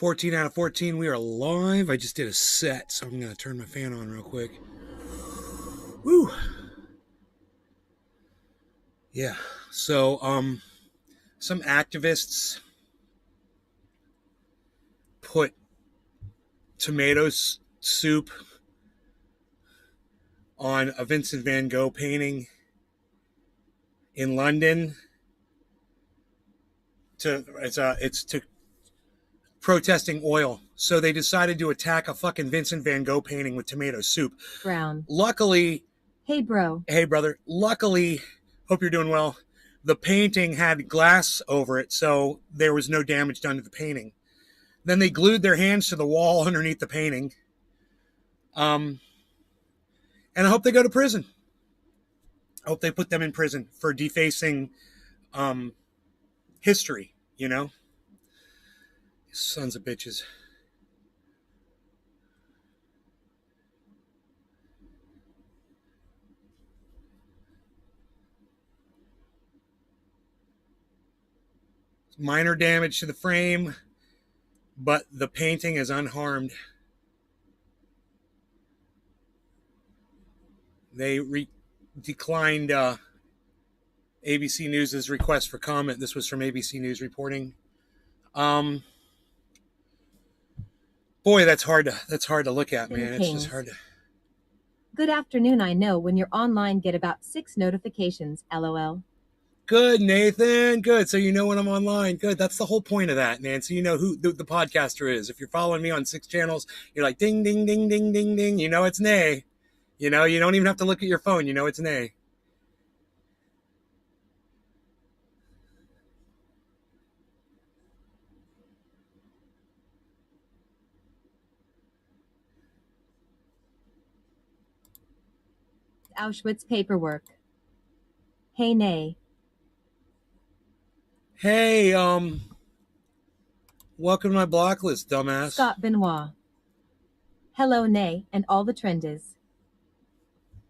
14 out of 14. We are live. I just did a set, so I'm going to turn my fan on real quick. Woo. Yeah. So, some activists put tomato soup on a Vincent van Gogh painting in London. It's to protesting oil. So they decided to attack a fucking Vincent van Gogh painting with tomato soup. Brown. Luckily, Hey, bro. Hey, brother. Luckily, hope you're doing well. The painting had glass over it, so there was no damage done to the painting. Then they glued their hands to the wall underneath the painting. And I hope they go to prison. I hope they put them in prison for defacing history, you know? Sons of bitches. Minor damage to the frame, but the painting is unharmed. They declined ABC News' request for comment. This was from ABC News reporting. Boy, that's hard to look at, man. It's just hard to. Good afternoon. I know when you're online, get about 6 notifications. LOL. Good, Nathan. Good. So you know when I'm online. Good. That's the whole point of that, man. So you know who the podcaster is. If you're following me on 6 channels, you're like ding, ding, ding, ding, ding, ding. You know it's Nay. You know, you don't even have to look at your phone. You know it's Nay. Auschwitz paperwork. Hey, Nay. Hey, welcome to my block list, dumbass. Scott Benoit. Hello, Nay, and all the trendes.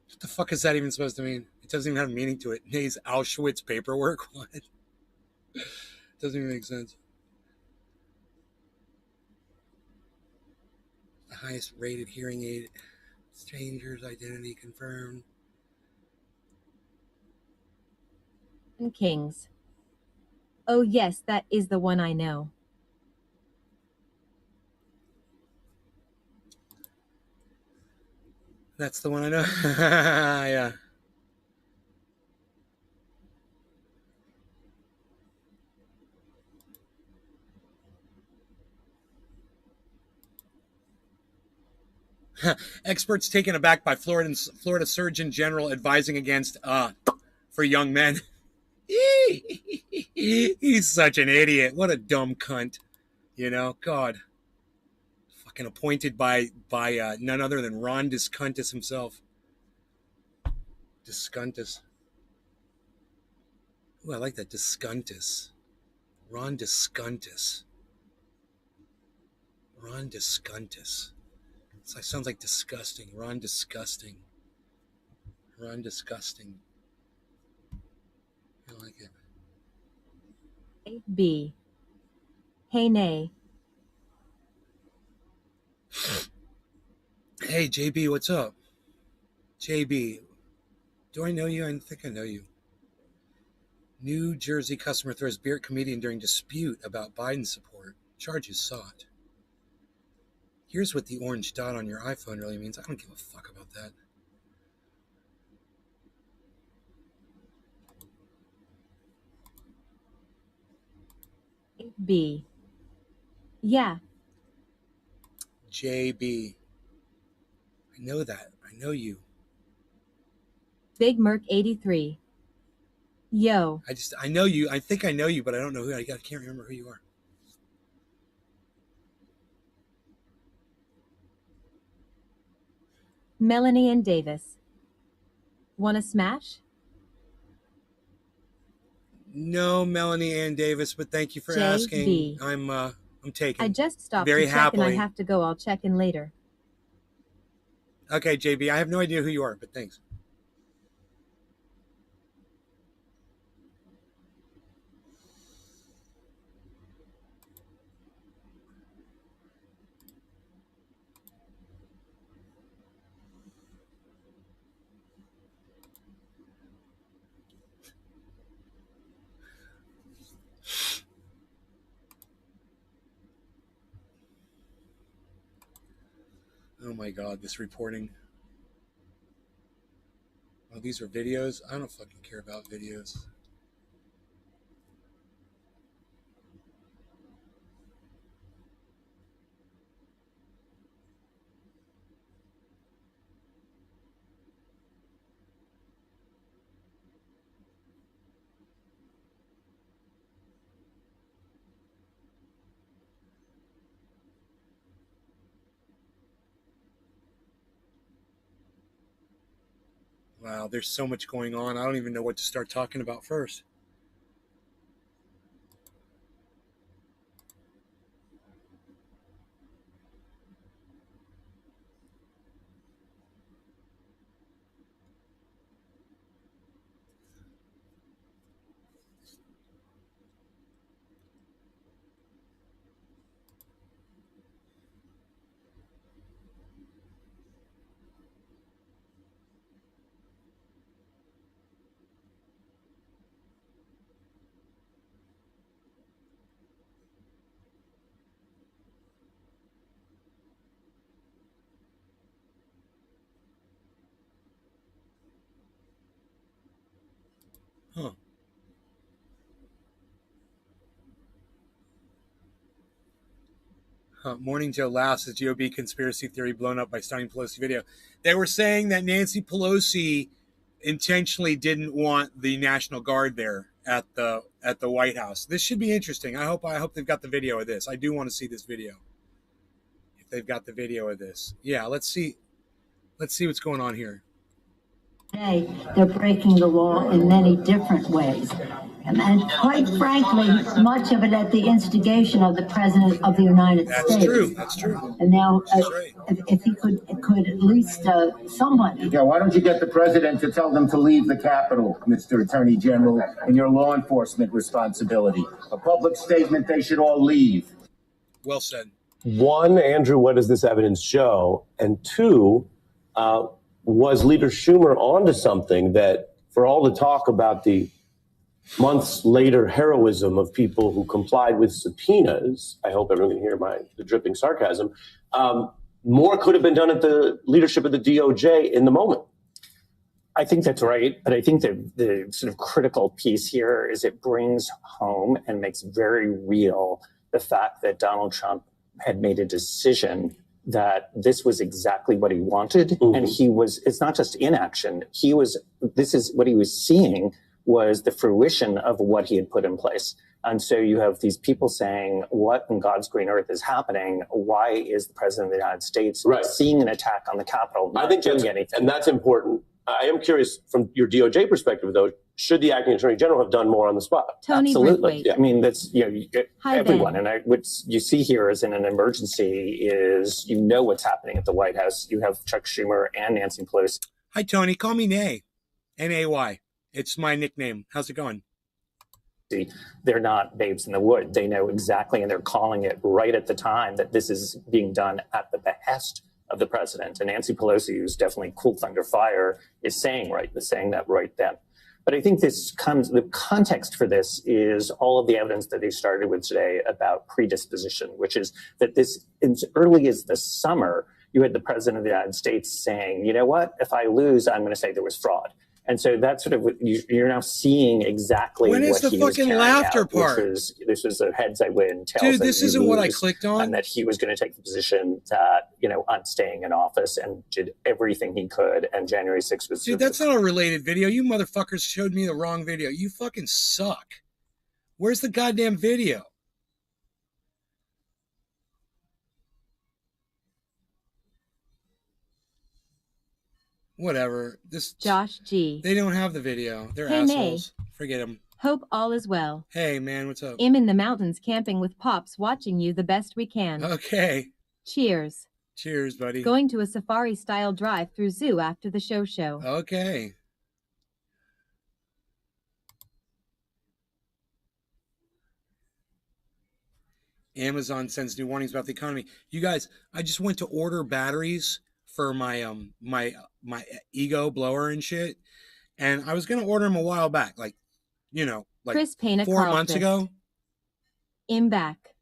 What the fuck is that even supposed to mean? It doesn't even have a meaning to it. Nay's Auschwitz paperwork? What? Doesn't even make sense. The highest rated hearing aid. Stranger's identity confirmed. And Kings. Oh yes, that is the one I know. That's the one I know. Yeah. Experts taken aback by Florida Surgeon General advising against for young men. He's such an idiot. What a dumb cunt. You know, God. Fucking appointed by none other than Ron DeSantis himself. DeSantis. Ooh, I like that. DeSantis. Ron DeSantis. Ron DeSantis. It sounds like disgusting. Ron disgusting. Ron disgusting. I like it. B. Hey, Nay. Hey, JB, what's up? JB, do I know you? I think I know you. New Jersey customer throws beer at comedian during dispute about Biden support. Charges sought. Here's what the orange dot on your iPhone really means. I don't give a fuck about that. B. Yeah. JB. I know that. I know you. Big Merc 83. Yo. I know you. I think I know you, but I don't know who. I can't remember who you are. Melanie and Davis. Wanna smash? No, Melanie Ann Davis, but thank you for asking. I'm taken. I just stopped very to check happily. and I have to go. I'll check in later. Okay, JB, I have no idea who you are, but thanks. Oh my God, this reporting. Oh, these are videos. I don't fucking care about videos. Wow, there's so much going on. I don't even know what to start talking about first. Huh. Morning Joe laughs at GOP conspiracy theory blown up by stunning Pelosi video. They were saying that Nancy Pelosi intentionally didn't want the National Guard there at the White House. This should be interesting. I hope they've got the video of this. I do want to see this video. If they've got the video of this. Yeah, let's see what's going on here. Today, they're breaking the law in many different ways. And quite frankly, much of it at the instigation of the President of the United States. That's true. And now, right. if he could at least somebody. Yeah, why don't you get the President to tell them to leave the Capitol, Mr. Attorney General, in your law enforcement responsibility? A public statement, they should all leave. Well said. One, Andrew, what does this evidence show? And two, was Leader Schumer onto something that, for all the talk about the months later heroism of people who complied with subpoenas, I hope everyone can hear the dripping sarcasm, more could have been done at the leadership of the DOJ in the moment. I think that's right. But I think that the sort of critical piece here is it brings home and makes very real the fact that Donald Trump had made a decision that this was exactly what he wanted. Mm-hmm. And it's not just inaction. This is what he was seeing was the fruition of what he had put in place. And so you have these people saying, what in God's green earth is happening? Why is the President of the United States seeing an attack on the Capitol? I think that's important. I am curious from your DOJ perspective, though, should the acting Attorney General have done more on the spot? Tony Absolutely. Yeah. I mean, that's, Hi, everyone. Ben. And what you see here is in an emergency is, what's happening at the White House. You have Chuck Schumer and Nancy Pelosi. Hi, Tony. Call me Nay. N-A-Y. It's my nickname. How's it going? They're not babes in the wood. They know exactly, and they're calling it right at the time that this is being done at the behest of the president. And Nancy Pelosi, who's definitely cooled under fire, is saying that right then. But I think the context for this is all of the evidence that they started with today about predisposition, which is that this, as early as the summer, you had the President of the United States saying, you know what, if I lose, I'm going to say there was fraud. And so that's sort of what you're now seeing exactly when is what the he was fucking carrying laughter out, part? This was a heads I win, tails Dude, this isn't what I clicked on. And that he was going to take the position that, on staying in office and did everything he could. And January 6th was... Dude, that's not a related video. You motherfuckers showed me the wrong video. You fucking suck. Where's the goddamn video? Whatever. Josh G. They don't have the video. They're Hey, assholes. Nay. Forget them. Hope all is well. Hey, man, what's up? I'm in the mountains camping with Pops, watching you the best we can. Okay. Cheers. Cheers, buddy. Going to a safari-style drive-through zoo after the show. Okay. Amazon sends new warnings about the economy. You guys, I just went to order batteries for my my ego blower and shit, and I was gonna order them a while back, like Chris Payne 4 months ago. I'm back.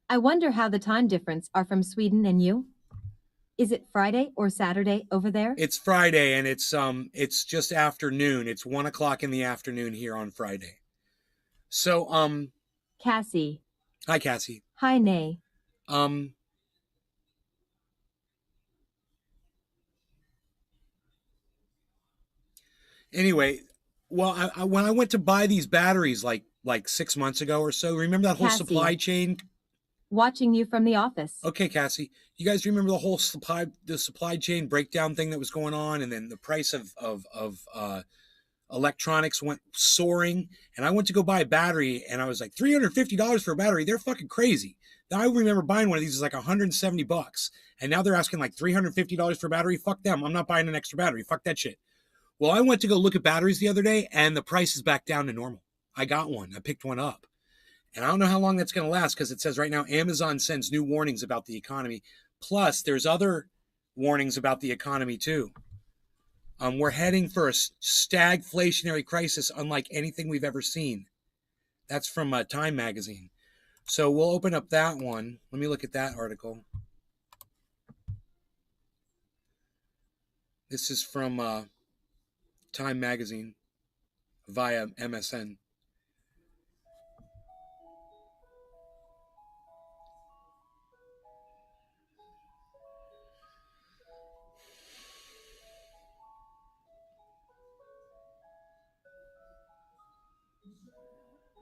I wonder how the time difference are from Sweden and you. Is it Friday or Saturday over there? It's Friday, and it's just afternoon. It's 1 o'clock in the afternoon here on Friday. So Cassie. hi Cassie. Hi, Nay. Anyway, well, when I went to buy these batteries like 6 months ago or so, remember that whole Cassie. supply chain? Watching you from the office. Okay, Cassie, you guys remember the whole supply chain breakdown thing that was going on, and then the price of electronics went soaring, and I went to go buy a battery, and I was like $350 for a battery. They're fucking crazy. Now I remember buying one of these is like $170, and now they're asking like $350 for a battery. Fuck them. I'm not buying an extra battery. Fuck that shit. Well, I went to go look at batteries the other day, and the price is back down to normal. I got one. I picked one up. And I don't know how long that's going to last, because it says right now Amazon sends new warnings about the economy. Plus, there's other warnings about the economy, too. We're heading for a stagflationary crisis unlike anything we've ever seen. That's from Time magazine. So we'll open up that one. Let me look at that article. This is from Time magazine via MSN.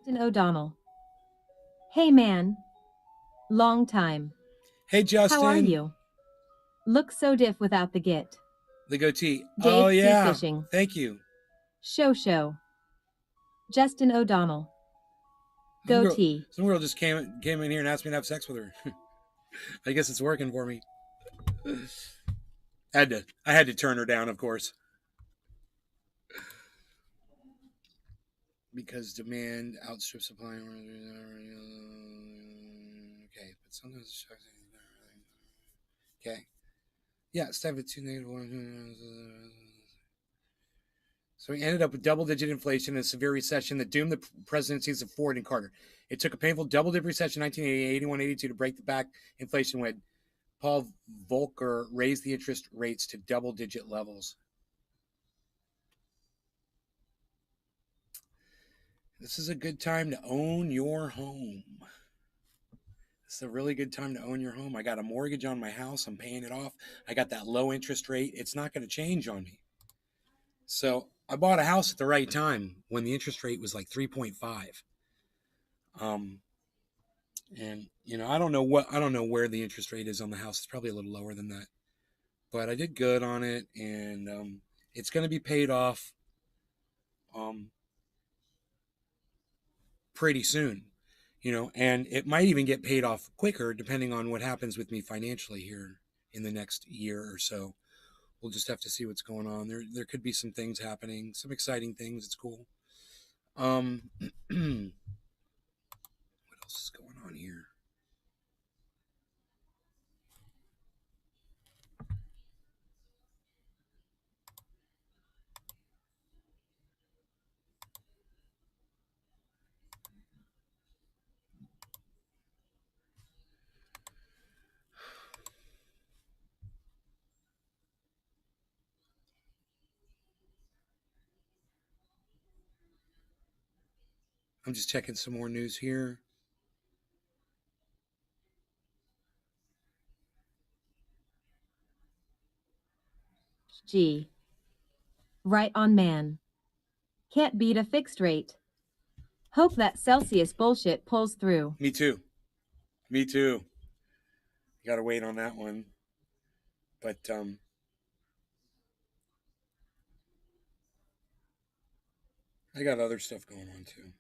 Justin O'Donnell. Hey, man. Long time. Hey, Justin. How are you? Look so diff without the git. The goatee. Dave Oh, yeah. Sea Fishing. Thank you. Show. Justin O'Donnell. Goatee. Some girl just came in here and asked me to have sex with her. I guess it's working for me. I had to turn her down, of course. Because demand outstrips supply. Okay, but sometimes okay. Yeah, step at 2 -1. So we ended up with double-digit inflation and a severe recession that doomed the presidencies of Ford and Carter. It took a painful double-dip recession in 1980, 81, 82 to break the back inflation when Paul Volcker raised the interest rates to double-digit levels. This is a good time to own your home. This is a really good time to own your home. I got a mortgage on my house. I'm paying it off. I got that low interest rate. It's not going to change on me. So I bought a house at the right time when the interest rate was like 3.5. And I don't know where the interest rate is on the house. It's probably a little lower than that. But I did good on it, and it's going to be paid off pretty soon, and it might even get paid off quicker depending on what happens with me financially here in the next year or so. We'll just have to see what's going on. There could be some things happening, some exciting things. It's cool. What else is going on here? I'm just checking some more news here. G. Right on, man. Can't beat a fixed rate. Hope that Celsius bullshit pulls through. Me too. You gotta wait on that one. But I got other stuff going on too.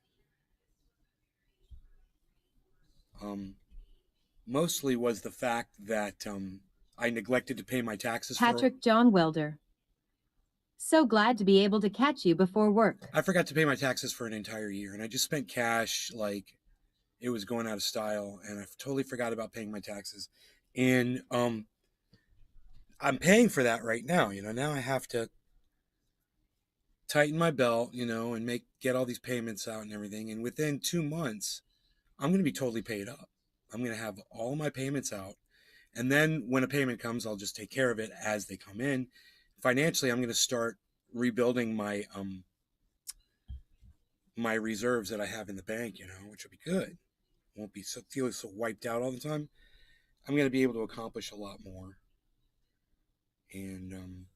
Mostly was the fact that I neglected to pay my taxes. Patrick John Welder. So glad to be able to catch you before work. I forgot to pay my taxes for an entire year, and I just spent cash like it was going out of style, and I totally forgot about paying my taxes. And I'm paying for that right now. Now I have to tighten my belt, and get all these payments out and everything. And within 2 months, I'm going to be totally paid up. I'm going to have all my payments out, And then when a payment comes, I'll just take care of it as they come in. Financially, I'm going to start rebuilding my my reserves that I have in the bank, which will be good. Won't be feeling so wiped out all the time. I'm going to be able to accomplish a lot more. And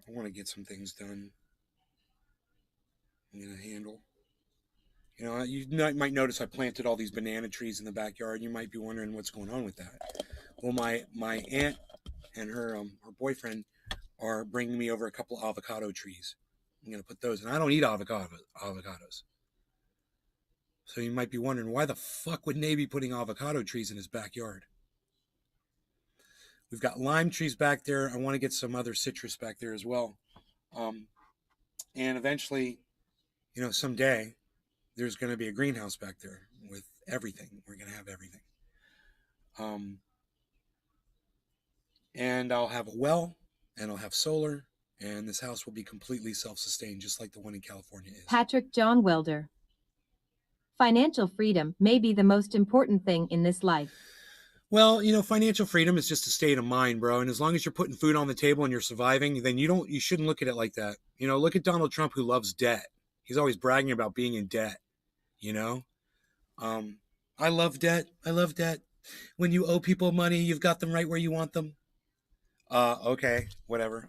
I want to get some things done. I'm going to handle. You might notice I planted all these banana trees in the backyard. You might be wondering what's going on with that. Well, my aunt and her boyfriend are bringing me over a couple avocado trees. I'm going to put those, and I don't eat avocados. So you might be wondering, why the fuck would Nate be putting avocado trees in his backyard? We've got lime trees back there. I want to get some other citrus back there as well. And eventually, someday, there's going to be a greenhouse back there with everything. We're going to have everything. And I'll have a well, and I'll have solar, and this house will be completely self-sustained, just like the one in California is. Patrick John Welder. Financial freedom may be the most important thing in this life. Well, financial freedom is just a state of mind, bro. And as long as you're putting food on the table and you're surviving, then you shouldn't look at it like that. Look at Donald Trump, who loves debt. He's always bragging about being in debt. I love debt. I love debt. When you owe people money, you've got them right where you want them. Okay, whatever.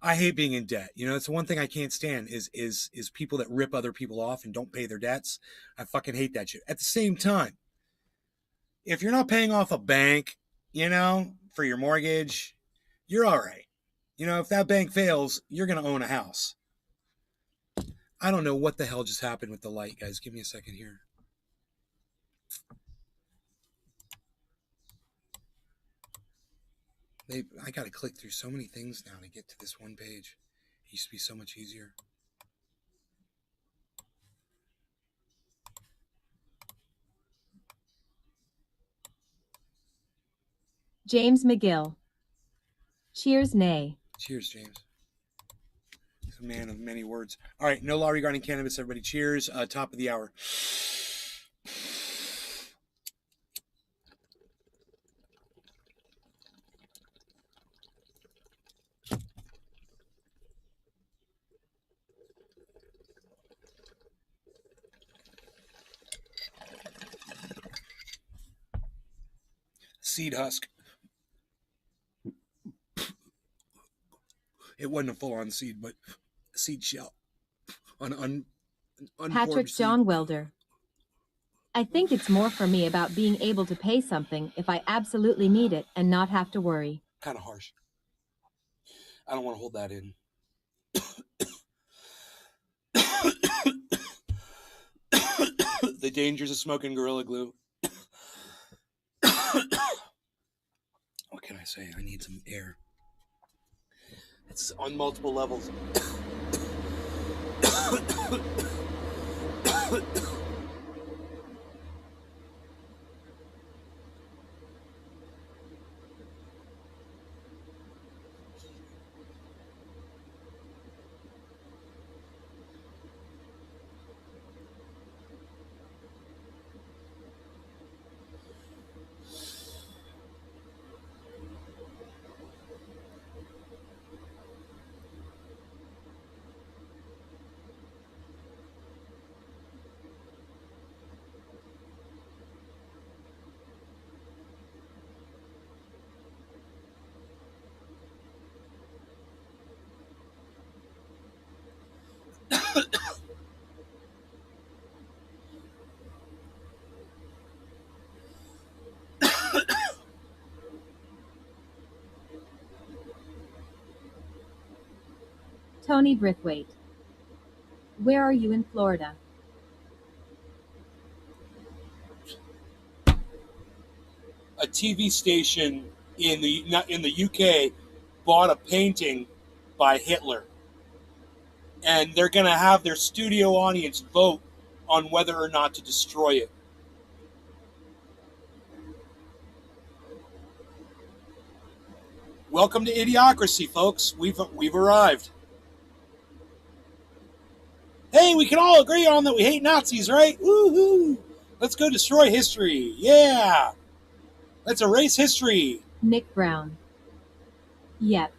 I hate being in debt. It's the one thing I can't stand is people that rip other people off and don't pay their debts. I fucking hate that shit. At the same time, if you're not paying off a bank, for your mortgage, you're all right. If that bank fails, you're going to own a house. I don't know what the hell just happened with the light, guys. Give me a second here. I got to click through so many things now to get to this one page. It used to be so much easier. James McGill. Cheers, nay. Cheers, James. He's a man of many words. All right, no law regarding cannabis, everybody. Cheers. Top of the hour. Seed husk. It wasn't a full-on seed, but a seed shell. Patrick John Welder. I think it's more for me about being able to pay something if I absolutely need it and not have to worry. Kind of harsh. I don't want to hold that in. The dangers of smoking Gorilla Glue. What can I say? I need some air. It's on multiple levels. Tony Brithwaite. Where are you in Florida? A TV station in the UK bought a painting by Hitler, and they're going to have their studio audience vote on whether or not to destroy it. Welcome to Idiocracy, folks. We've arrived. Hey, we can all agree on that we hate Nazis, right? Woohoo! Let's go destroy history. Yeah. Let's erase history. Nick Brown. Yep.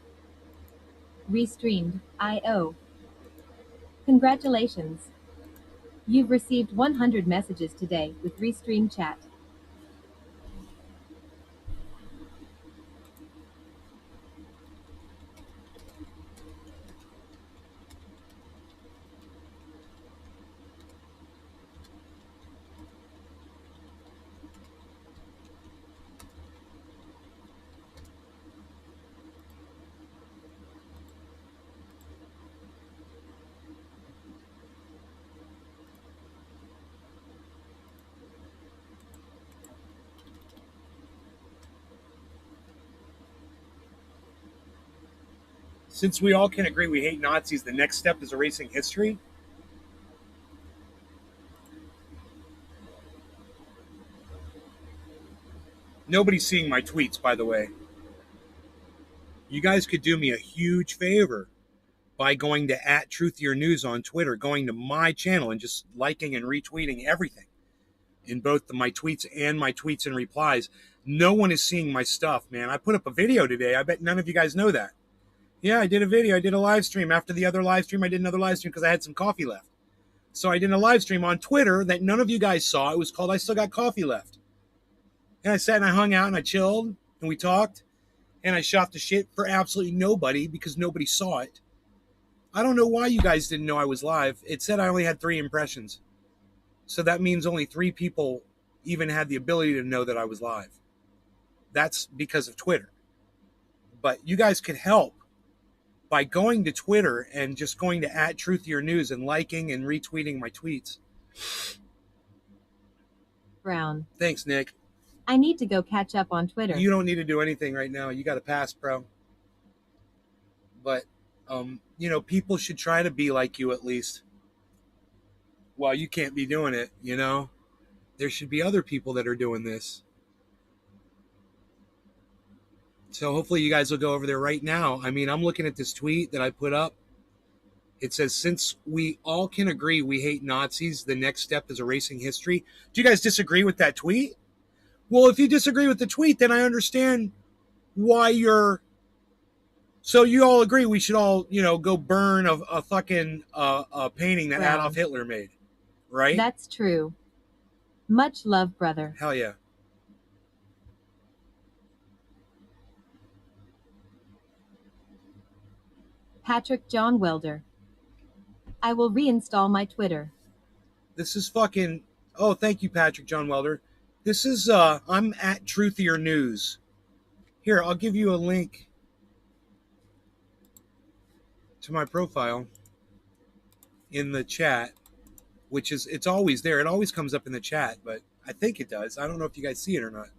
Restreamed. IO. Congratulations. You've received 100 messages today with Restream Chat. Since we all can agree we hate Nazis, the next step is erasing history. Nobody's seeing my tweets, by the way. You guys could do me a huge favor by going to @TruthYourNews on Twitter, going to my channel and just liking and retweeting everything in both my tweets and replies. No one is seeing my stuff, man. I put up a video today. I bet none of you guys know that. Yeah, I did a video. I did a live stream. After the other live stream, I did another live stream because I had some coffee left. So I did a live stream on Twitter that none of you guys saw. It was called I Still Got Coffee Left. And I sat and I hung out and I chilled and we talked and I shot the shit for absolutely nobody because nobody saw it. I don't know why you guys didn't know I was live. It said I only had 3 impressions. So that means only 3 people even had the ability to know that I was live. That's because of Twitter. But you guys could help by going to Twitter and just going to @TruthYourNews and liking and retweeting my tweets. Brown. Thanks, Nick. I need to go catch up on Twitter. You don't need to do anything right now. You got to pass, bro. But, people should try to be like you at least. Well, you can't be doing it, There should be other people that are doing this. So hopefully you guys will go over there right now. I mean, I'm looking at this tweet that I put up. It says, since we all can agree we hate Nazis, the next step is erasing history. Do you guys disagree with that tweet? Well, if you disagree with the tweet, then I understand why you're... So you all agree we should all, go burn a fucking painting that Brown. Adolf Hitler made, right? That's true. Much love, brother. Hell yeah. Patrick John Welder. I will reinstall my Twitter. This is fucking... Oh, thank you, Patrick John Welder. This is, I'm @TruthYourNews. Here, I'll give you a link to my profile in the chat, which is, it's always there. It always comes up in the chat, but I think it does. I don't know if you guys see it or not.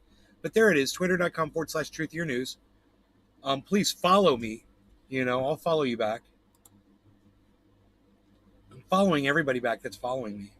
But there it is, twitter.com/TruthYourNews. Please follow me. I'll follow you back. I'm following everybody back that's following me.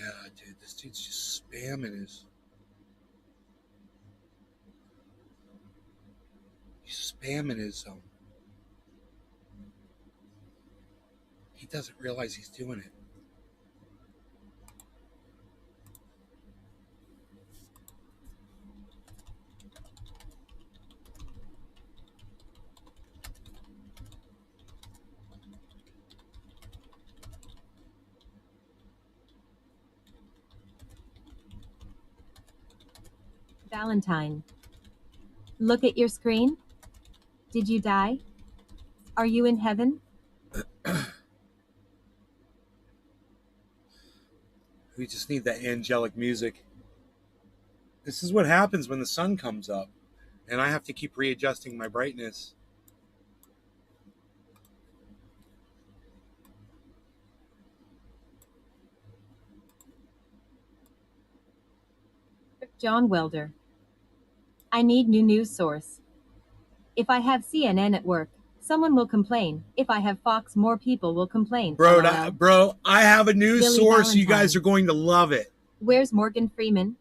Yeah, dude, this dude's just spamming his... He's spamming his... He doesn't realize he's doing it. Valentine. Look at your screen. Did you die? Are you in heaven? We just need that angelic music. This is what happens when the sun comes up, and I have to keep readjusting my brightness. John Welder. I need new news source. If I have CNN at work, someone will complain. If I have Fox, more people will complain. Bro, LOL. bro, I have a news Billy source. You Valentine. guys are going to love it. Where's Morgan Freeman?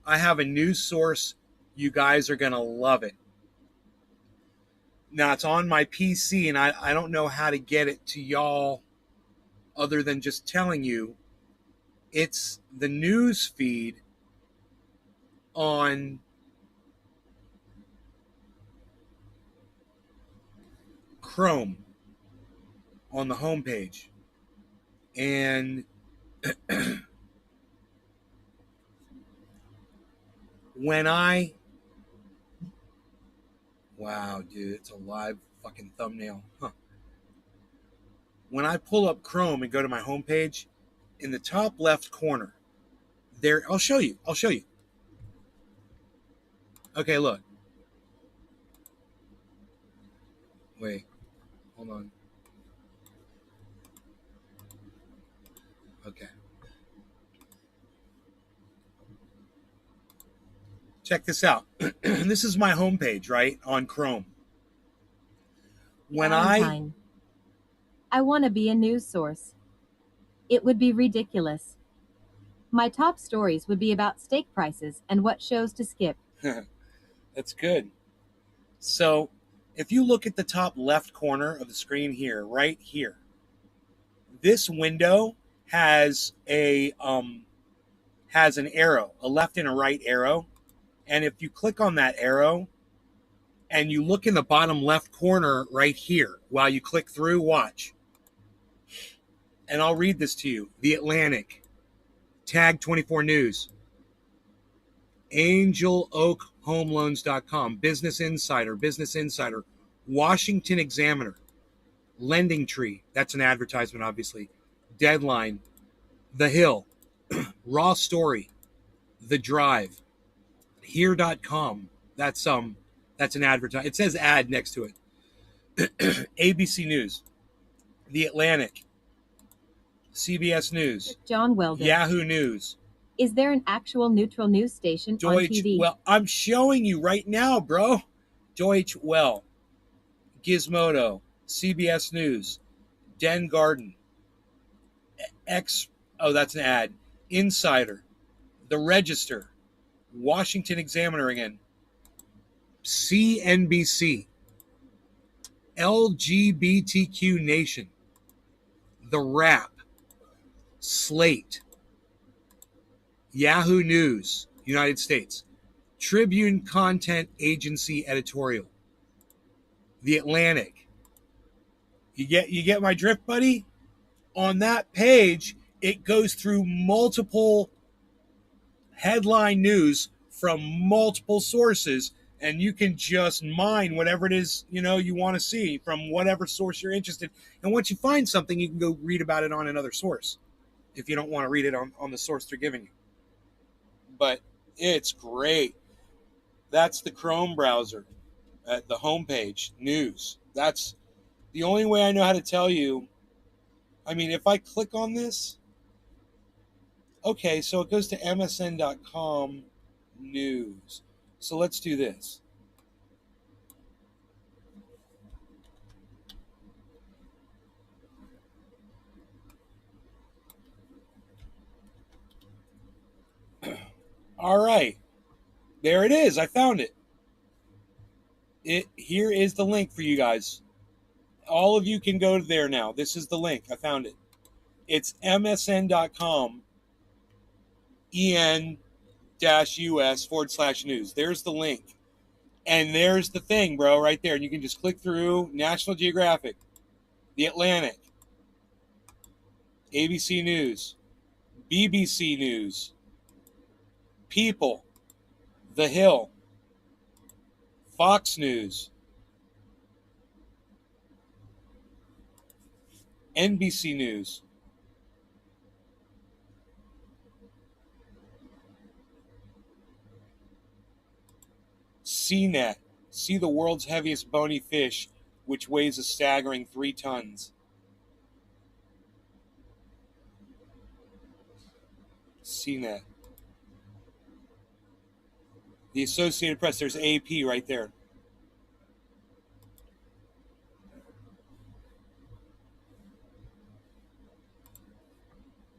I have a news source. You guys are going to love it. Now, it's on my PC, and I don't know how to get it to y'all other than just telling you. It's the news feed on Chrome on the homepage. And when wow, dude, it's a live fucking thumbnail. Huh. When I pull up Chrome and go to my homepage, in the top left corner, there, I'll show you. Okay, look. Wait, hold on. Okay. Check this out. This is my homepage, right, on Chrome. When Valentine. I want to be a news source. It would be ridiculous. My top stories would be about steak prices and what shows to skip. That's good. So, if you look at the top left corner of the screen here, right here, this window has an arrow, a left and a right arrow. And if you click on that arrow and you look in the bottom left corner right here while you click through, watch. And I'll read this to you. The Atlantic, Tag 24 News, AngelOakHomeLoans.com, Business Insider, Washington Examiner, Lending Tree, that's an advertisement, obviously, Deadline, The Hill, Raw Story, The Drive, Here.com, that's an advertisement. It says ad next to it. ABC News, The Atlantic, CBS News, John Welder. Yahoo News. Is there an actual neutral news station on Deutsche TV? Well, I'm showing you right now, bro. Deutsche Well, Gizmodo, CBS News, Den Garden, that's an ad, Insider, The Register, Washington Examiner again, CNBC, LGBTQ Nation, The Wrap, Slate, Yahoo News, United States, Tribune Content Agency Editorial, The Atlantic. You get my drift, buddy? On that page, it goes through multiple headline news from multiple sources, and you can just mine whatever it is you want to see from whatever source you're interested. And once you find something, you can go read about it on another source if you don't want to read it on the source they're giving you. But it's great. That's the Chrome browser at the homepage, news. That's the only way I know how to tell you. I mean, if I click on this, okay, so it goes to msn.com news. So let's do this. All right. There it is. I found it. Here is the link for you guys. All of you can go there now. This is the link. I found it. It's msn.com en-us/news. There's the link. And there's the thing, bro, right there. And you can just click through National Geographic, The Atlantic, ABC News, BBC News, People, The Hill, Fox News, NBC News, CNET, see the world's heaviest bony fish, which weighs a staggering 3 tons. CNET. The Associated Press, there's AP right there.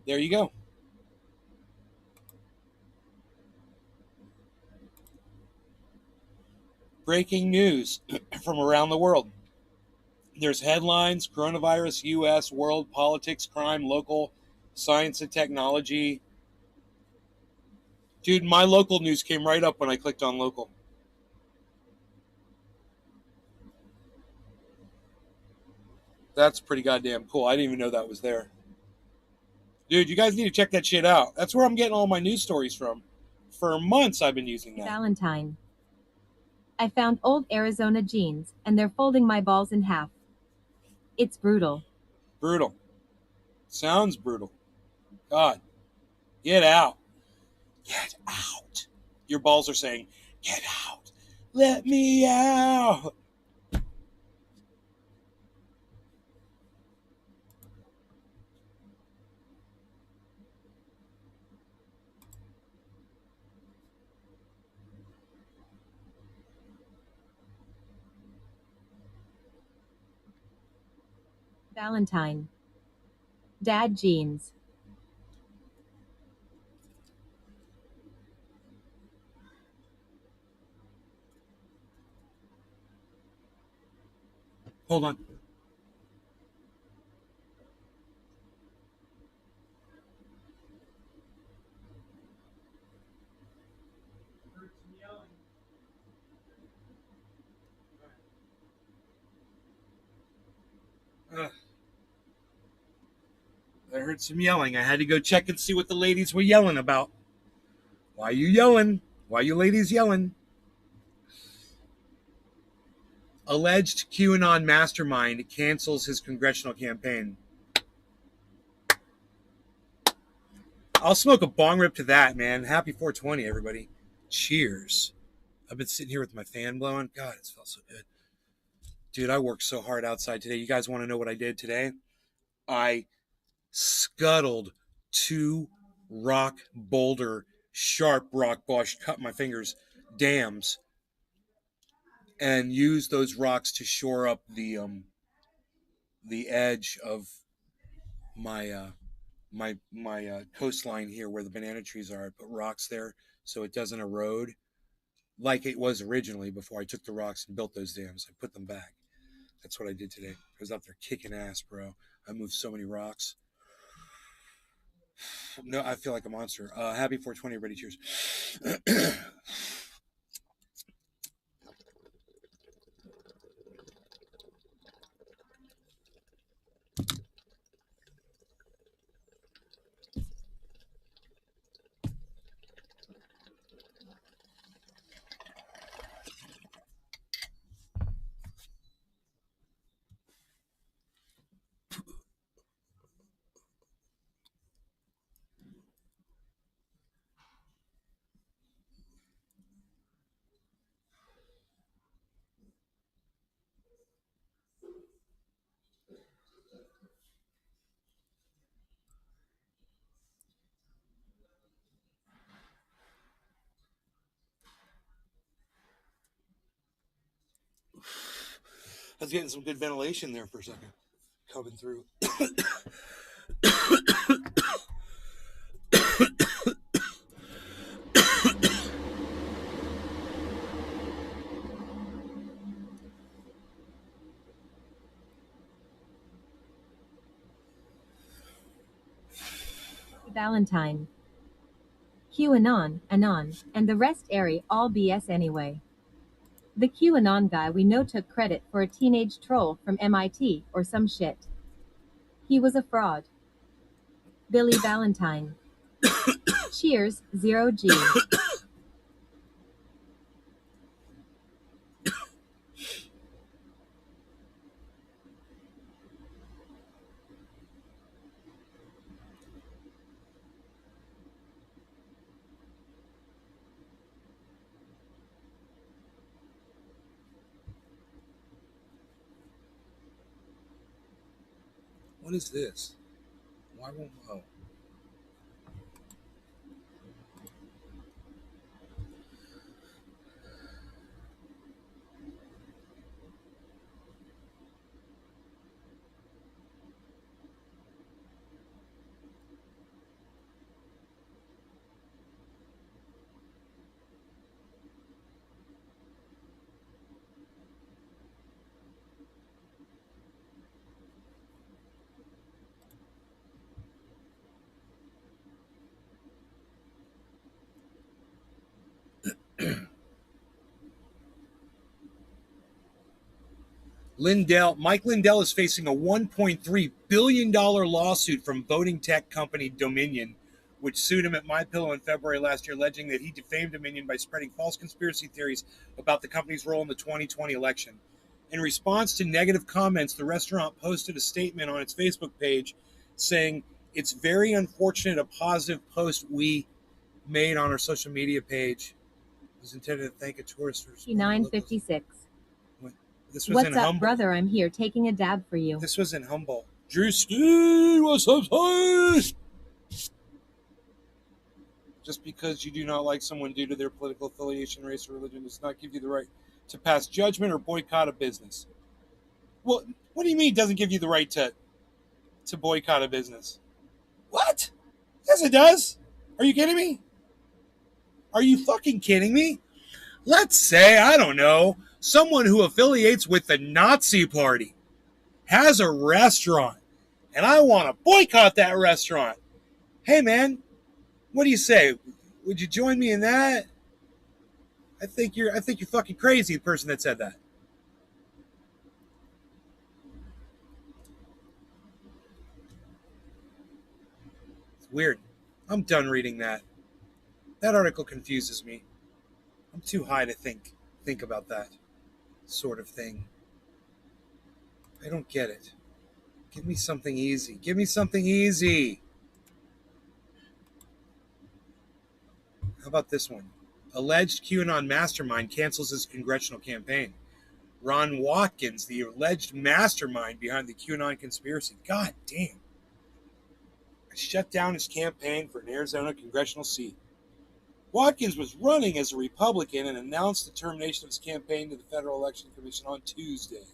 There you go. Breaking news from around the world. There's headlines: coronavirus, U.S., world, politics, crime, local, science and technology. Dude, my local news came right up when I clicked on local. That's pretty goddamn cool. I didn't even know that was there. Dude, you guys need to check that shit out. That's where I'm getting all my news stories from. For months, I've been using that. Valentine. I found old Arizona jeans, and they're folding my balls in half. It's brutal. Brutal. Sounds brutal. God. Get out. Get out. Your balls are saying, get out. Let me out. Valentine. Dad jeans. Hold on. I heard some yelling. I had to go check and see what the ladies were yelling about. Why you yelling? Why you ladies yelling? Alleged QAnon mastermind cancels his congressional campaign. I'll smoke a bong rip to that, man. Happy 420, everybody. Cheers. I've been sitting here with my fan blowing. God, it felt so good. Dude, I worked so hard outside today. You guys want to know what I did today? I scuttled 2 rock boulder, sharp rock bush, cut my fingers, dams, and used those rocks to shore up the edge of my coastline here where the banana trees are. I put rocks there so it doesn't erode like it was originally before I took the rocks and built those dams. I put them back. That's what I did today. I was out there kicking ass, bro. I moved so many rocks. No, I feel like a monster. Happy 420, everybody. Cheers. I was getting some good ventilation there for a second. Coming through. Valentine. QAnon, Anon, and the rest airy all BS anyway. The QAnon guy we know took credit for a teenage troll from MIT or some shit. He was a fraud. Billy Valentine. Cheers, 0G. What is this? Why won't oh? Mike Lindell is facing a $1.3 billion lawsuit from voting tech company Dominion, which sued him at MyPillow in February last year, alleging that he defamed Dominion by spreading false conspiracy theories about the company's role in the 2020 election. In response to negative comments, the restaurant posted a statement on its Facebook page saying, "It's very unfortunate a positive post we made on our social media page was intended to thank a tourist for 956. This was What's in up, Humboldt. brother? I'm here taking a dab for you. This was in Humboldt. Drewski, what's up, son? Just because you do not like someone due to their political affiliation, race, or religion does not give you the right to pass judgment or boycott a business. Well, what do you mean it doesn't give you the right to boycott a business? What? Yes, it does. Are you kidding me? Are you fucking kidding me? Let's say, I don't know, someone who affiliates with the Nazi Party has a restaurant, and I want to boycott that restaurant. Hey, man, what do you say? Would you join me in that? I think you're fucking crazy, the person that said that. It's weird. I'm done reading that. That article confuses me. I'm too high to think about that sort of thing. I don't get it. Give me something easy. Give me something easy. How about this one? Alleged QAnon mastermind cancels his congressional campaign. Ron Watkins, the alleged mastermind behind the QAnon conspiracy. God damn. Shut down his campaign for an Arizona congressional seat. Watkins was running as a Republican and announced the termination of his campaign to the Federal Election Commission on Tuesday.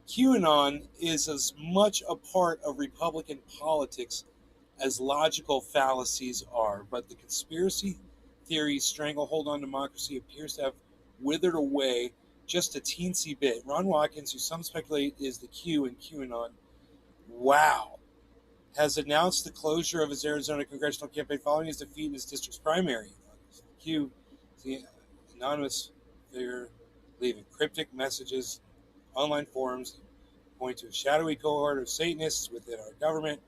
QAnon is as much a part of Republican politics as logical fallacies are, but the conspiracy theory's stranglehold on democracy appears to have withered away just a teensy bit. Ron Watkins, who some speculate is the Q in QAnon, has announced the closure of his Arizona congressional campaign following his defeat in his district's primary. Q, the anonymous figure, leaving cryptic messages, online forums point to a shadowy cohort of Satanists within our government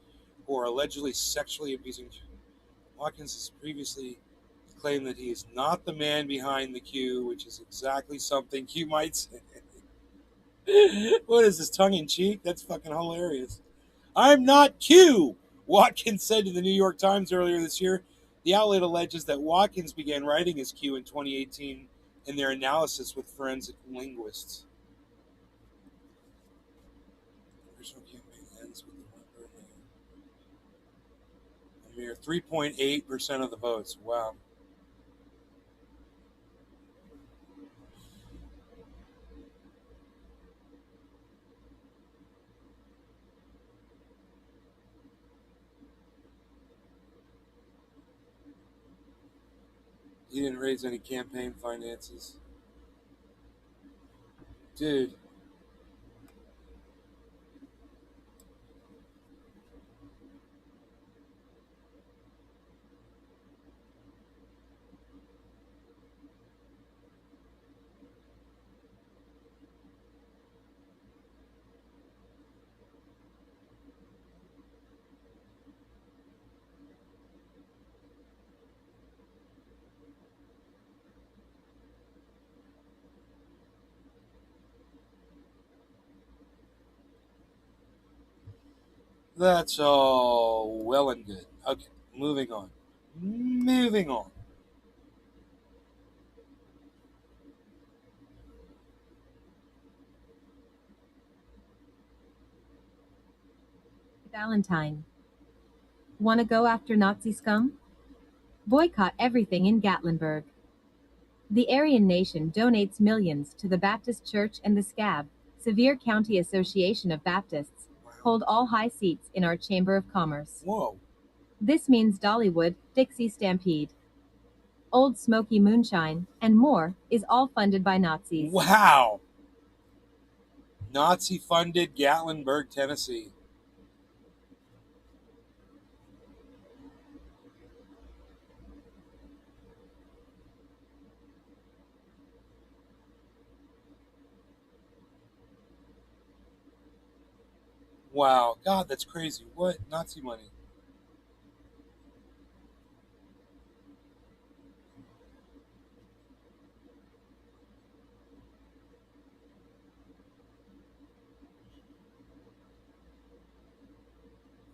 who are allegedly sexually abusing. Watkins has previously claimed that he is not the man behind the Q, which is exactly something Q might say. What is this, tongue in cheek? That's fucking hilarious. I'm not Q, Watkins said to the New York Times earlier this year. The outlet alleges that Watkins began writing as Q in 2018 in their analysis with forensic linguists. Congressional campaign ends with a mere 3.8% of the votes. Wow. He didn't raise any campaign finances. Dude. That's all well and good. Okay, moving on. Valentine. Wanna go after Nazi scum? Boycott everything in Gatlinburg. The Aryan Nation donates millions to the Baptist Church and the SCAB, Sevier County Association of Baptists, hold all high seats in our Chamber of Commerce. Whoa. This means Dollywood, Dixie Stampede, Old Smoky Moonshine, and more is all funded by Nazis. Wow. Nazi-funded Gatlinburg, Tennessee. Wow. God, that's crazy. What? Nazi money.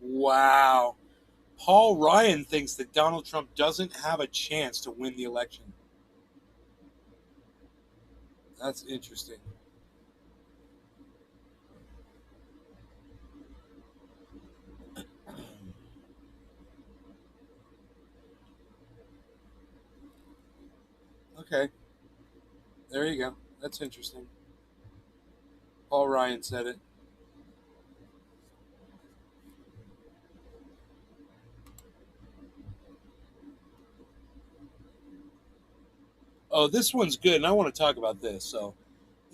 Wow. Paul Ryan thinks that Donald Trump doesn't have a chance to win the election. That's interesting. Okay. There you go. That's interesting. Paul Ryan said it. Oh, this one's good, and I want to talk about this. So,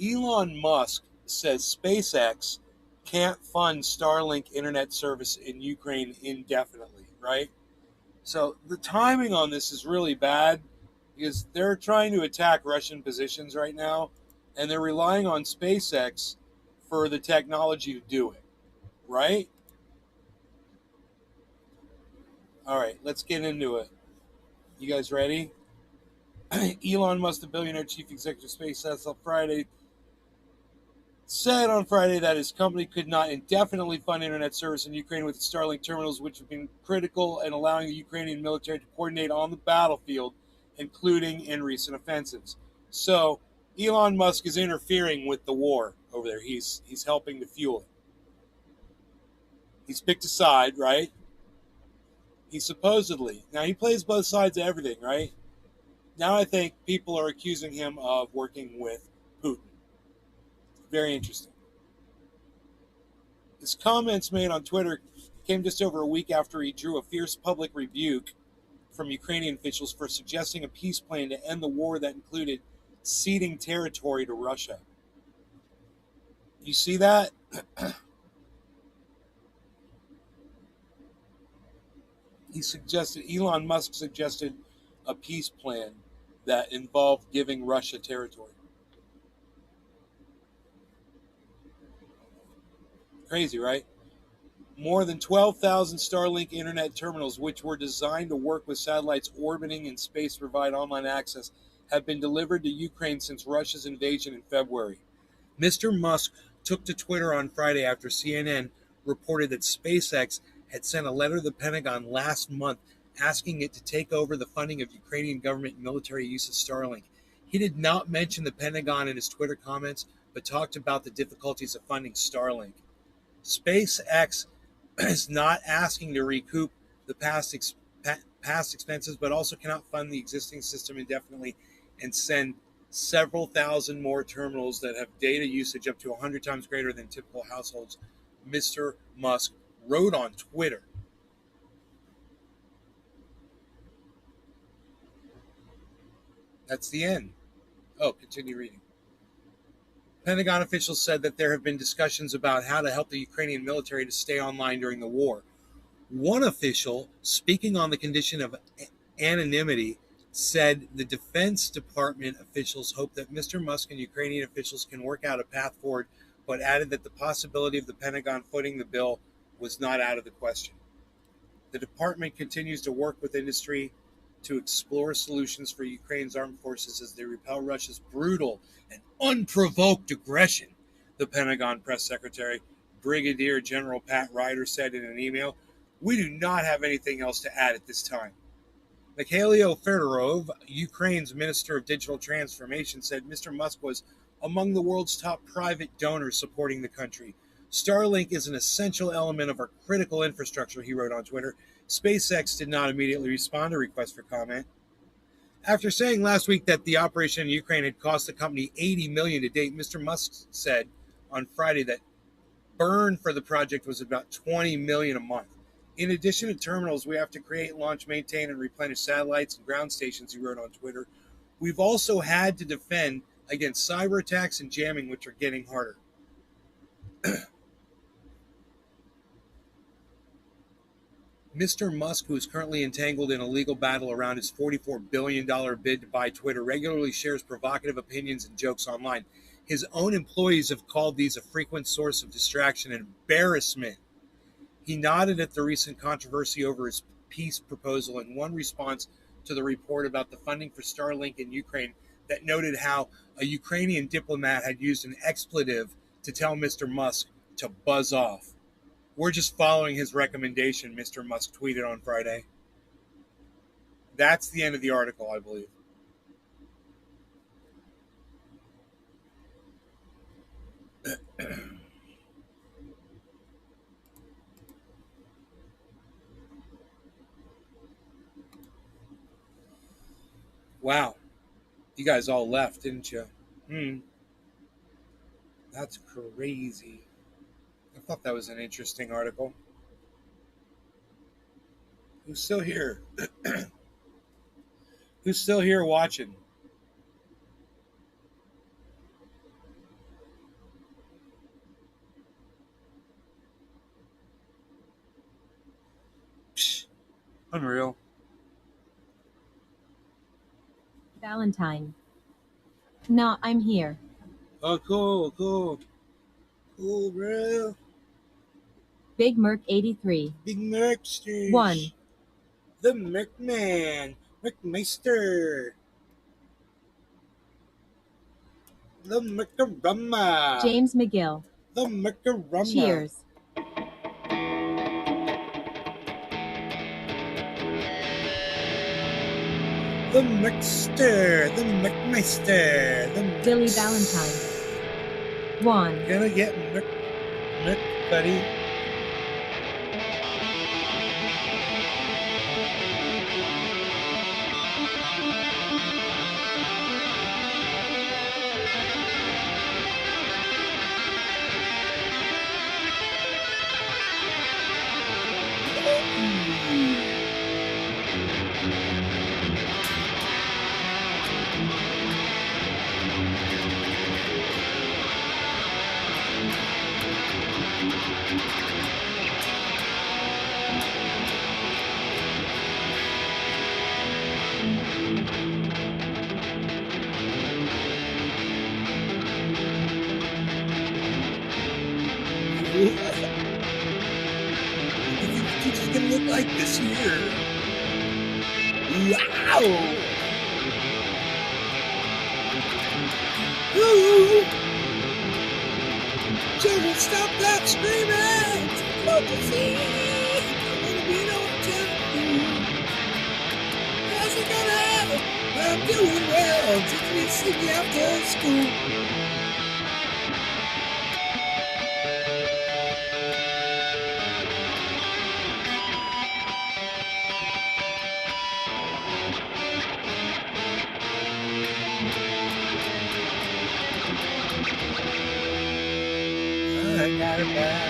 Elon Musk says SpaceX can't fund Starlink internet service in Ukraine indefinitely, right? So, the timing on this is really bad because they're trying to attack Russian positions right now, and they're relying on SpaceX for the technology to do it, right? All right, let's get into it. You guys ready? Elon Musk, the billionaire chief executive of SpaceX, on Friday said on Friday that his company could not indefinitely fund internet service in Ukraine with its Starlink terminals, which have been critical in allowing the Ukrainian military to coordinate on the battlefield, including in recent offensives. So Elon Musk is interfering with the war over there. He's helping to fuel it. He's picked a side, right? He supposedly now he plays both sides of everything, right? Now I think people are accusing him of working with Putin. Very interesting. His comments made on Twitter came just over a week after he drew a fierce public rebuke from Ukrainian officials for suggesting a peace plan to end the war that included ceding territory to Russia. You see that? Elon Musk suggested a peace plan that involved giving Russia territory. Crazy, right? More than 12,000 Starlink internet terminals, which were designed to work with satellites orbiting in space to provide online access, have been delivered to Ukraine since Russia's invasion in February. Mr. Musk took to Twitter on Friday after CNN reported that SpaceX had sent a letter to the Pentagon last month asking it to take over the funding of Ukrainian government military use of Starlink. He did not mention the Pentagon in his Twitter comments, but talked about the difficulties of funding Starlink. SpaceX is not asking to recoup the past expenses, but also cannot fund the existing system indefinitely and send several thousand more terminals that have data usage up to 100 times greater than typical households, Mr. Musk wrote on Twitter. That's the end. Oh, continue reading. Pentagon officials said that there have been discussions about how to help the Ukrainian military to stay online during the war. One official, speaking on the condition of anonymity, said the Defense Department officials hope that Mr. Musk and Ukrainian officials can work out a path forward, but added that the possibility of the Pentagon footing the bill was not out of the question. The department continues to work with industry to explore solutions for Ukraine's armed forces as they repel Russia's brutal and unprovoked aggression, the Pentagon press secretary, Brigadier General Pat Ryder, said in an email. We do not have anything else to add at this time. Mikhailo Fedorov, Ukraine's Minister of Digital Transformation, said Mr. Musk was among the world's top private donors supporting the country. Starlink is an essential element of our critical infrastructure, he wrote on Twitter. SpaceX did not immediately respond to requests for comment. After saying last week that the operation in Ukraine had cost the company $80 million to date, Mr. Musk said on Friday that burn for the project was about $20 million a month. In addition to terminals, we have to create, launch, maintain, and replenish satellites and ground stations, he wrote on Twitter. We've also had to defend against cyber attacks and jamming, which are getting harder. Mr. Musk, who is currently entangled in a legal battle around his $44 billion bid to buy Twitter, regularly shares provocative opinions and jokes online. His own employees have called these a frequent source of distraction and embarrassment. He nodded at the recent controversy over his peace proposal in one response to the report about the funding for Starlink in Ukraine that noted how a Ukrainian diplomat had used an expletive to tell Mr. Musk to buzz off. We're just following his recommendation, Mr. Musk tweeted on Friday. That's the end of the article, I believe. Wow. You guys all left, didn't you? That's crazy. I thought that was an interesting article. Who's still here? Who's still here watching? Psh, unreal. Valentine. No, I'm here. Oh, cool, cool. Cool, bro. Big Merc 83. Big Merkster. 1. The Merkman. Merkmeister. The Merkarumma. James McGill. The Merkarumma. Cheers. The Merkster. The Merkmeister. The Billy Valentine. 1. Gonna get Merk, buddy. It's just gonna look like this year. Wow! Woo! Children, stop that screaming! Look to see! I wanna be no champion. How's it gonna happen? I'm doing well. Teach me to see me after school. I got it back.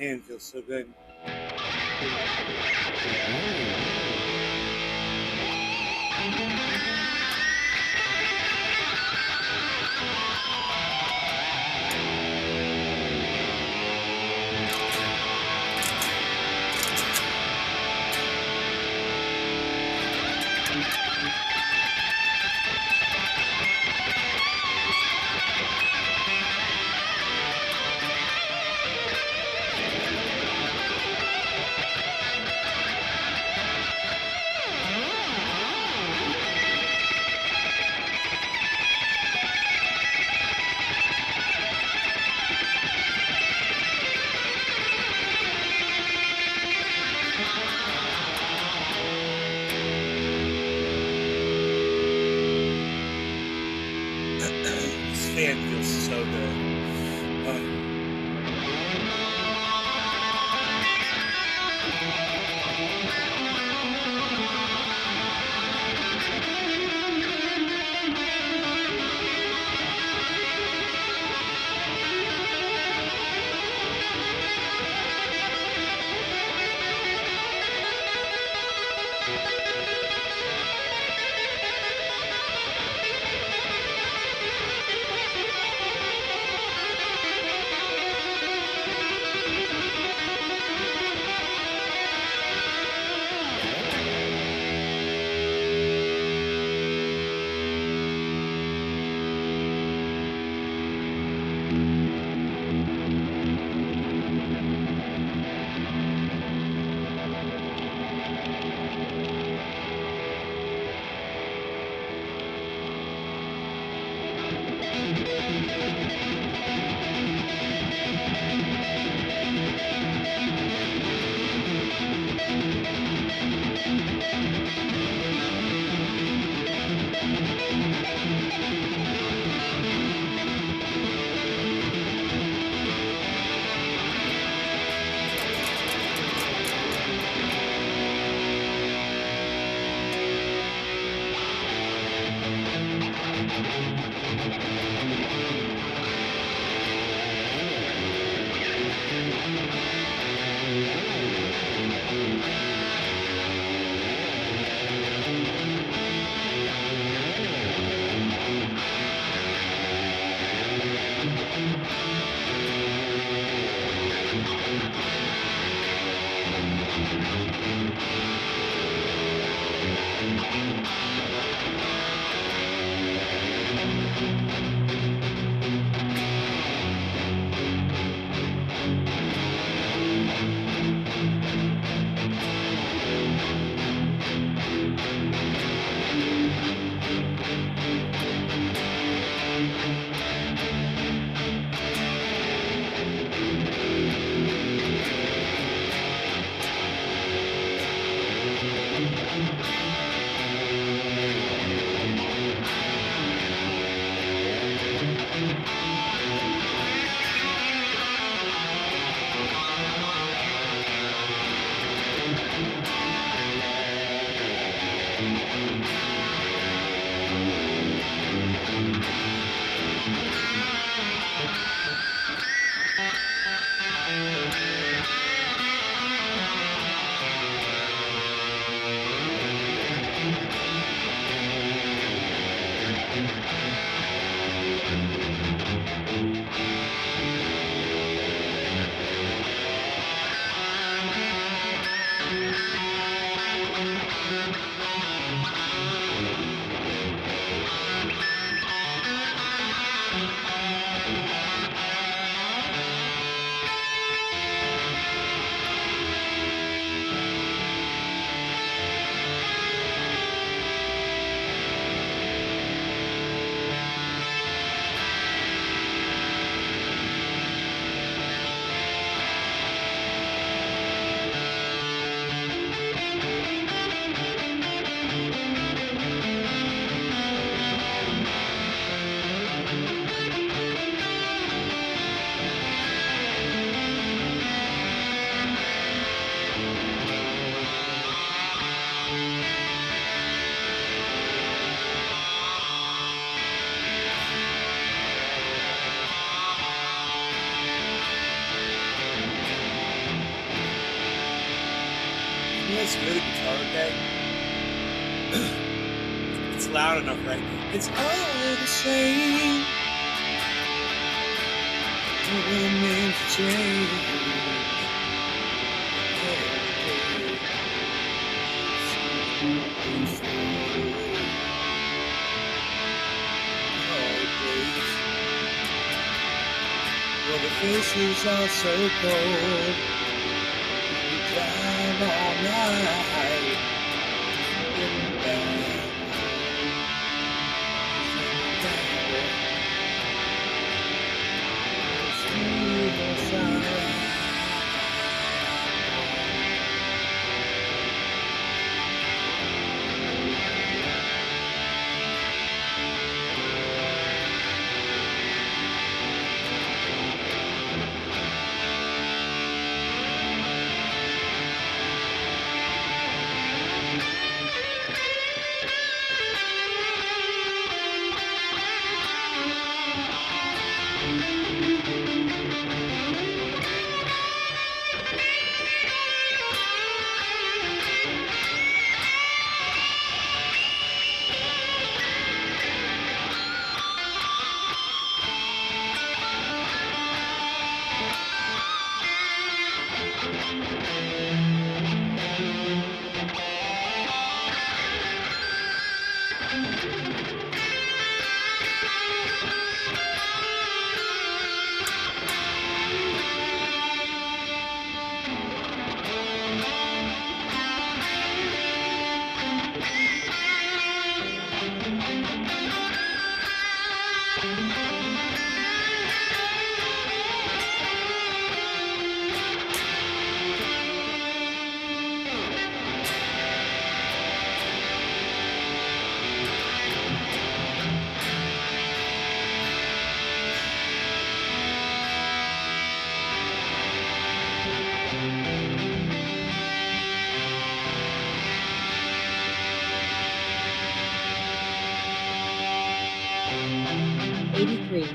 hand feels so good. This fan feels so good. listen to the guitar, okay? It's loud enough, right? It's all the same. It will make a change. Well, the faces are so cold. We drive all night. In bed. '83.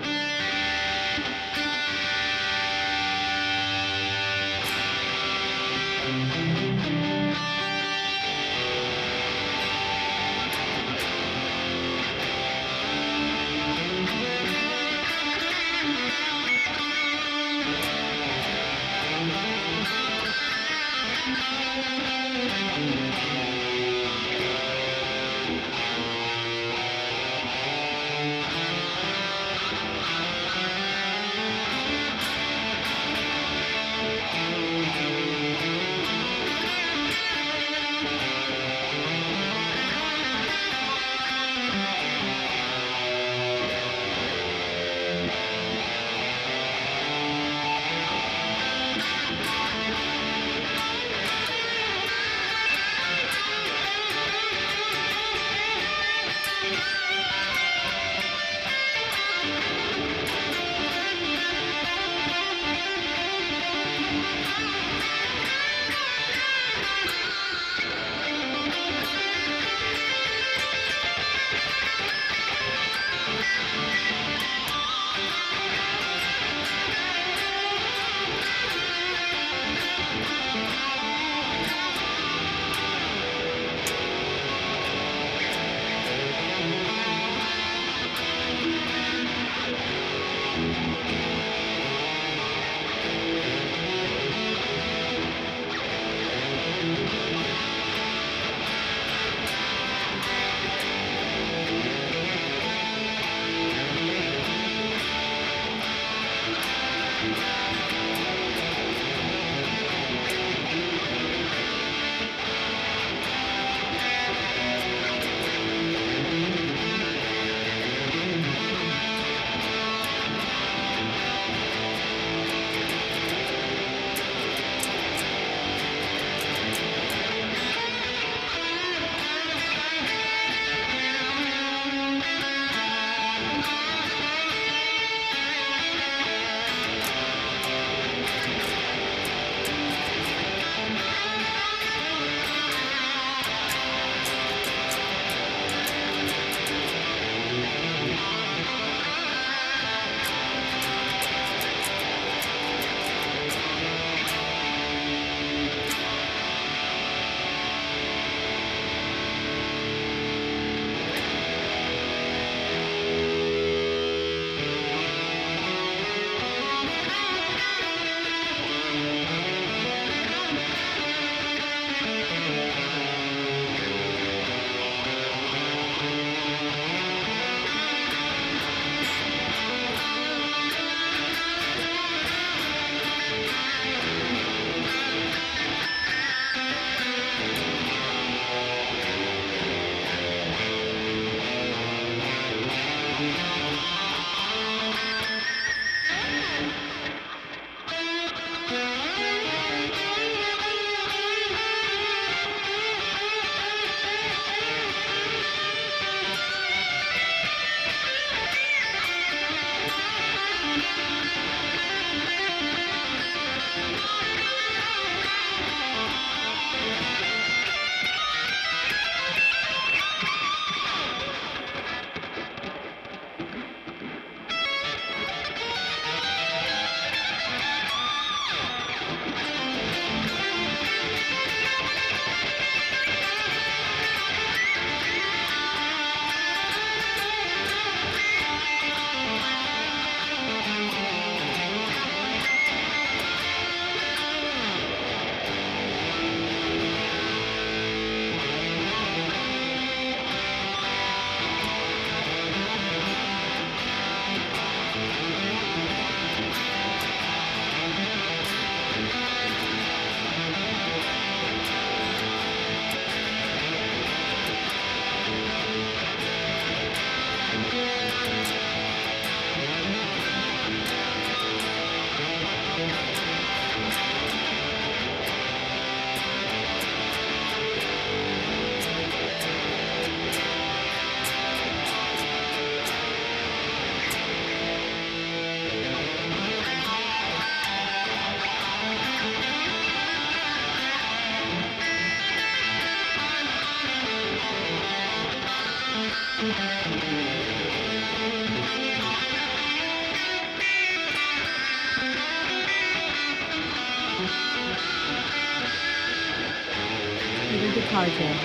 Peter Guitar Jam.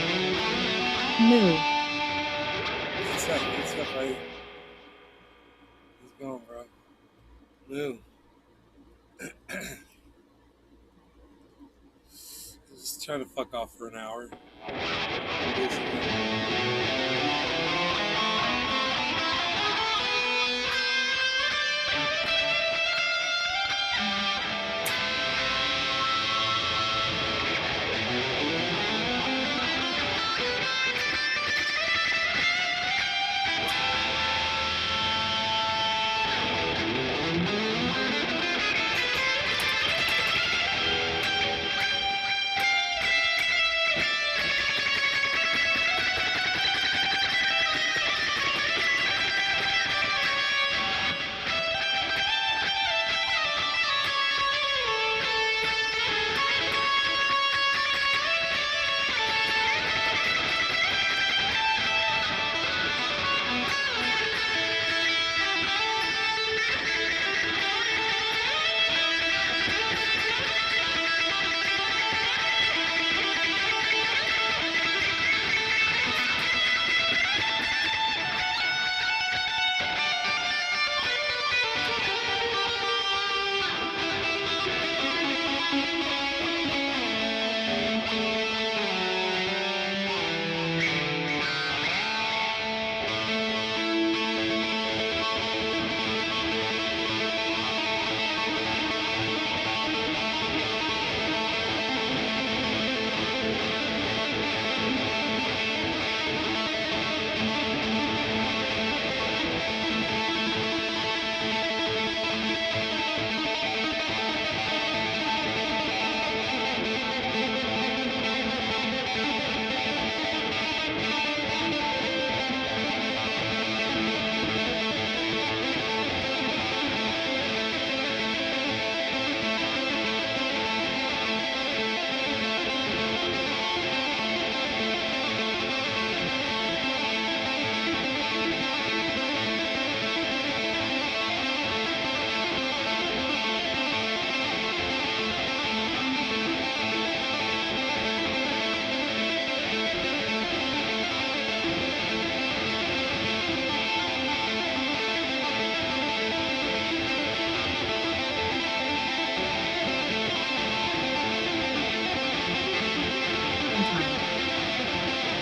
Moo. What's up, buddy? How's it going, bro? Moo. Just trying to fuck off for an hour.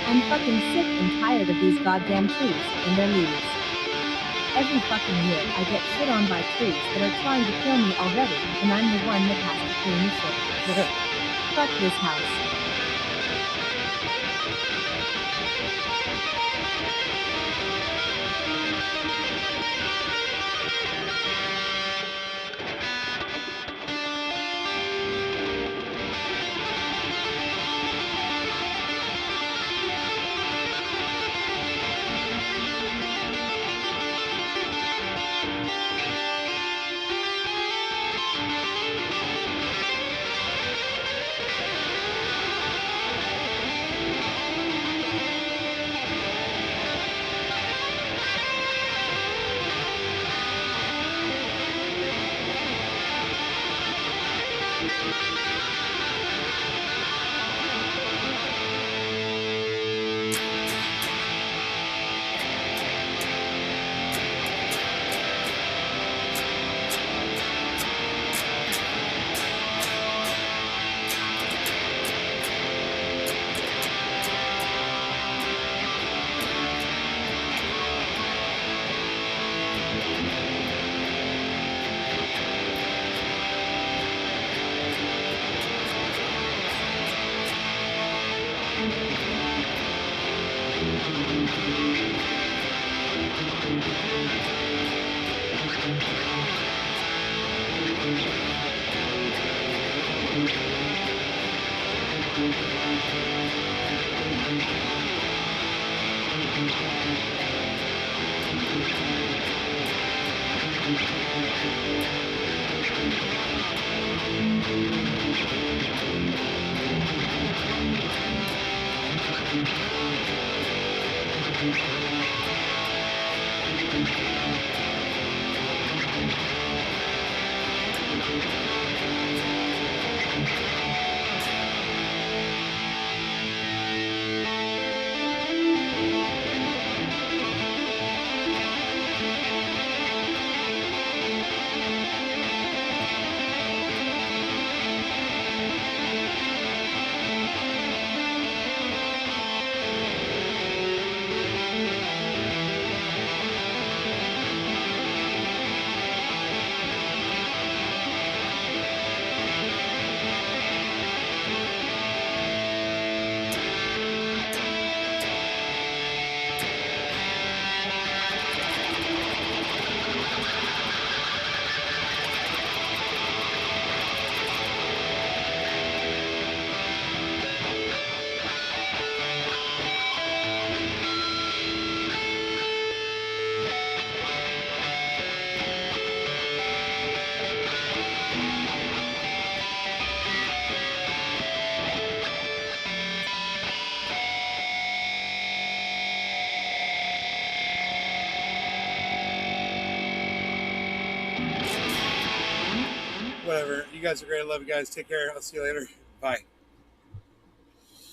I'm fucking sick and tired of these goddamn trees and their leaves. Every fucking year I get shit on by trees that are trying to kill me already, and I'm the one that has to clean the shit. Fuck this house. Whatever. You guys are great. I love you guys. Take care. I'll see you later. Bye.